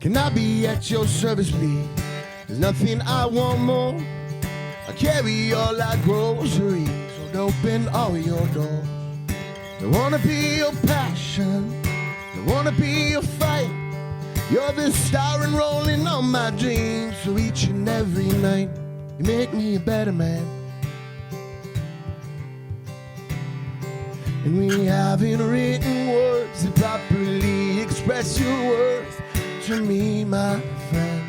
Can I be at your service, please? There's nothing I want more. I carry all our groceries, so open all your doors. I wanna be your passion, I wanna be your fight. You're the star enrolling on my dreams, so each and every night you make me a better man. And we haven't written words that properly express your worth to me, my friend.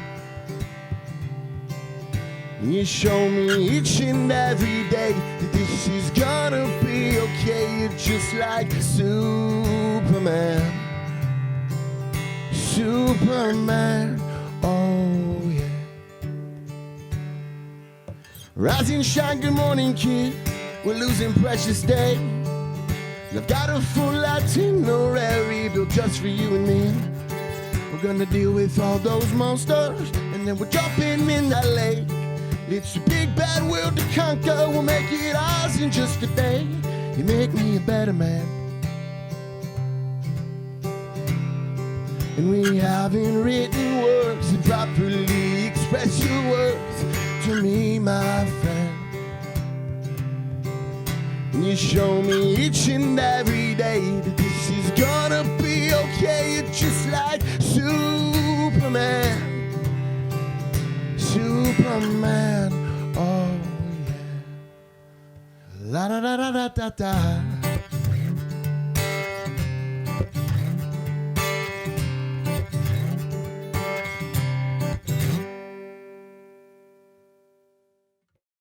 And you show me each and every day that this is gonna be okay. You're just like Superman, Superman, oh yeah. Rise and shine, good morning, kid. We're losing precious days. I've got a full itinerary built just for you and me. We're gonna deal with all those monsters, and then we're jumping in that lake. It's a big bad world to conquer. We'll make it ours in just a day. You make me a better man. And we haven't written words that properly express your worth to me, my friend. And you show me each and every day that this is gonna be okay. You're just like Superman, Superman, oh yeah. La da da da da da da.